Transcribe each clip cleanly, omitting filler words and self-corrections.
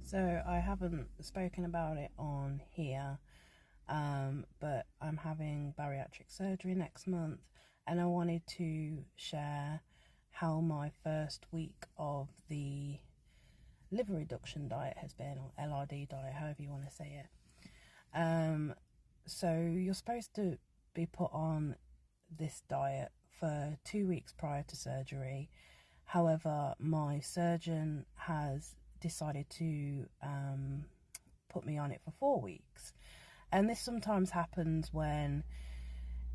So I haven't spoken about it on here, but I'm having bariatric surgery next month, and I wanted to share how my first week of the liver reduction diet has been, or LRD diet, however you want to say it. So you're supposed to be put on this diet for 2 weeks prior to surgery. However, my surgeon has decided to put me on it for 4 weeks. And this sometimes happens when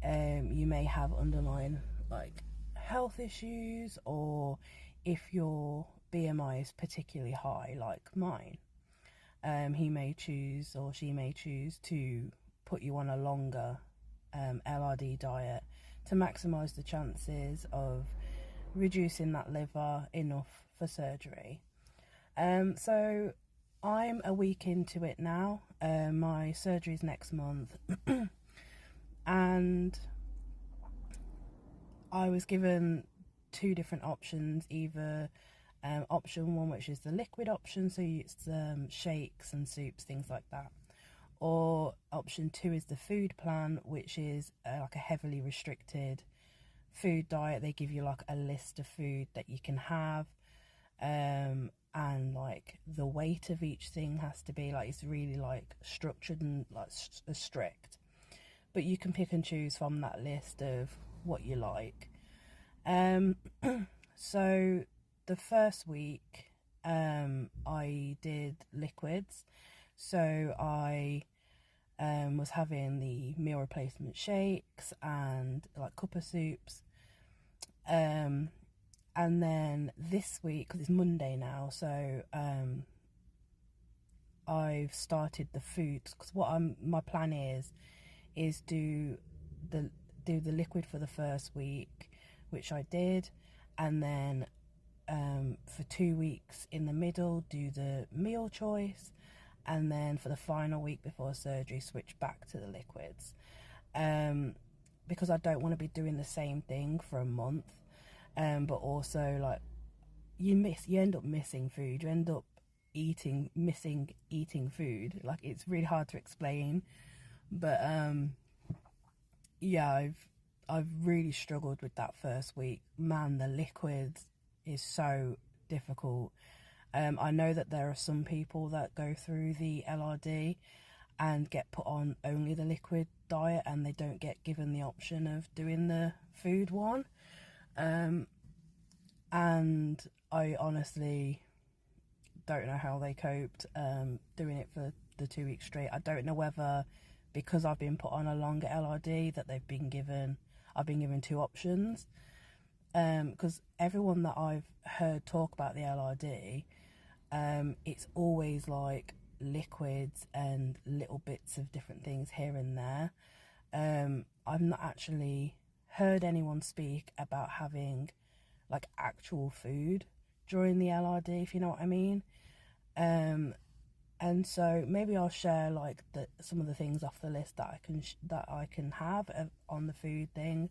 you may have underlying like health issues, or if your BMI is particularly high, like mine. He may choose, or she may choose, to put you on a longer LRD diet to maximize the chances of reducing that liver enough for surgery. So I'm a week into it now. My surgery is next month, and I was given two different options. Either option one, which is the liquid option, so it's shakes and soups, things like that, or option two is the food plan, which is like a heavily restricted food diet. They give you like a list of food that you can have, and like the weight of each thing has to be like, it's really like structured and like strict, but you can pick and choose from that list of what you like. So the first week I did liquids, so I was having the meal replacement shakes and like cup of soups. And then this week, because it's Monday now, so I've started the foods, because my plan is do the liquid for the first week, which I did, and then for 2 weeks in the middle do the meal choice, and then for the final week before surgery switch back to the liquids, because I don't want to be doing the same thing for a month. But also, like, you end up missing food, you end up missing eating food. Like, it's really hard to explain, but yeah, I've really struggled with that first week. Man, the liquids is so difficult. I know that there are some people that go through the LRD and get put on only the liquid diet, and they don't get given the option of doing the food one. And I honestly don't know how they coped doing it for the 2 weeks straight. I don't know whether because I've been put on a longer LRD that I've been given two options. Because everyone that I've heard talk about the LRD, it's always like liquids and little bits of different things here and there. I've not actually heard anyone speak about having like actual food during the LRD, if you know what I mean. And so maybe I'll share like some of the things off the list that I can have on the food thing,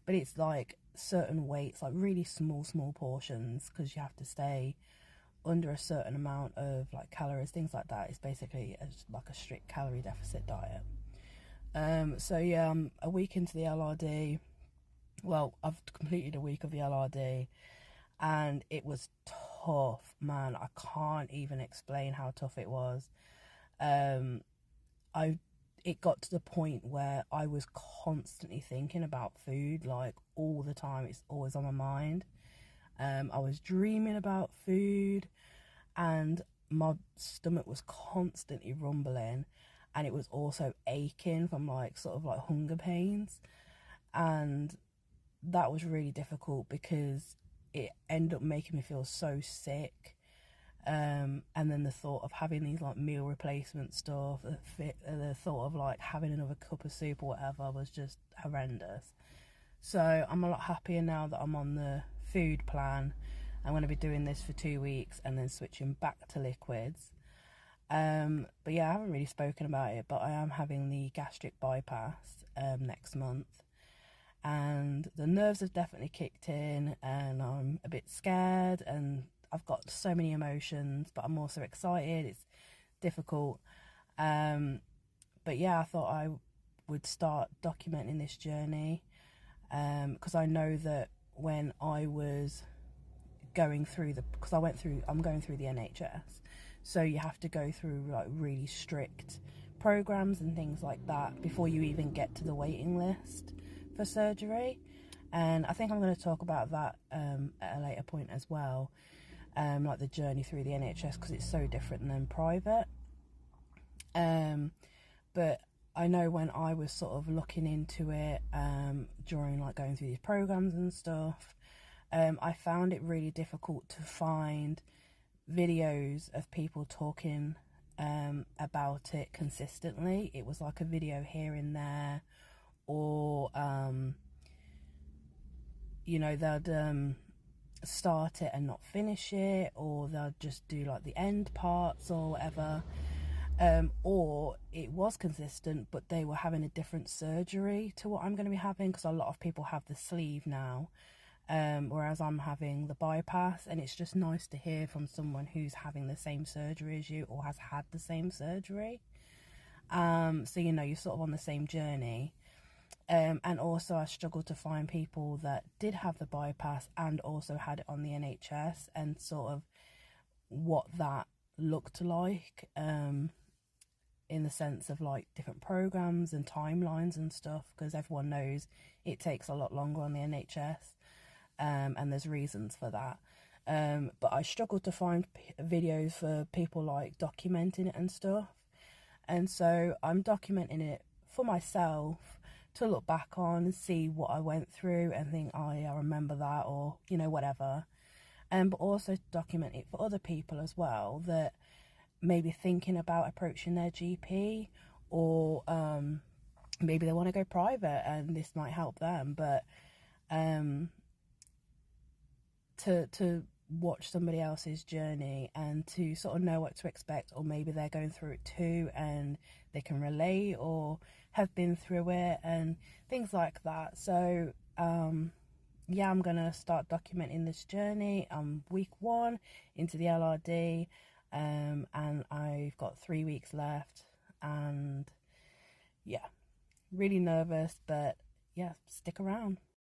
but it's like certain weights, like really small portions, because you have to stay under a certain amount of like calories, things like that. It's basically like a strict calorie deficit diet. So yeah, I'm a week into the LRD. Well, I've completed a week of the LRD, and it was tough, man. I can't even explain how tough it was. It got to the point where I was constantly thinking about food, like all the time. It's always on my mind. I was dreaming about food, and my stomach was constantly rumbling, and it was also aching from like sort of like hunger pains, and that was really difficult because it ended up making me feel so sick. And then the thought of having these like meal replacement stuff, the thought of like having another cup of soup or whatever was just horrendous. So I'm a lot happier now that I'm on the food plan. I'm going to be doing this for 2 weeks and then switching back to liquids. But yeah, I haven't really spoken about it, but I am having the gastric bypass next month. And the nerves have definitely kicked in, and I'm a bit scared, and I've got so many emotions, but I'm also excited. It's difficult. But yeah, I thought I would start documenting this journey, because I know that when I was going through because I'm going through the NHS, so you have to go through like really strict programs and things like that before you even get to the waiting list for surgery. And I think I'm going to talk about that at a later point as well, like the journey through the NHS, because it's so different than private. But I know when I was sort of looking into it, during like going through these programs and stuff, I found it really difficult to find videos of people talking about it consistently. It was like a video here and there, or they'd start it and not finish it, or they'll just do like the end parts or whatever. Or it was consistent, but they were having a different surgery to what I'm going to be having, because a lot of people have the sleeve now, whereas I'm having the bypass. And it's just nice to hear from someone who's having the same surgery as you, or has had the same surgery. So you're sort of on the same journey. And also I struggled to find people that did have the bypass and also had it on the NHS, and sort of what that looked like, in the sense of like different programs and timelines and stuff, because everyone knows it takes a lot longer on the NHS, and there's reasons for that. But I struggled to find videos for people like documenting it and stuff, and so I'm documenting it for myself to look back on and see what I went through and think, oh yeah, I remember that, or whatever. But also to document it for other people as well, that maybe thinking about approaching their GP, or maybe they want to go private and this might help them. But to watch somebody else's journey and to sort of know what to expect, or maybe they're going through it too and they can relate or have been through it and things like that. So yeah, I'm gonna start documenting this journey. I'm week 1 into the LRD, and I've got 3 weeks left, and yeah, really nervous, but yeah, stick around.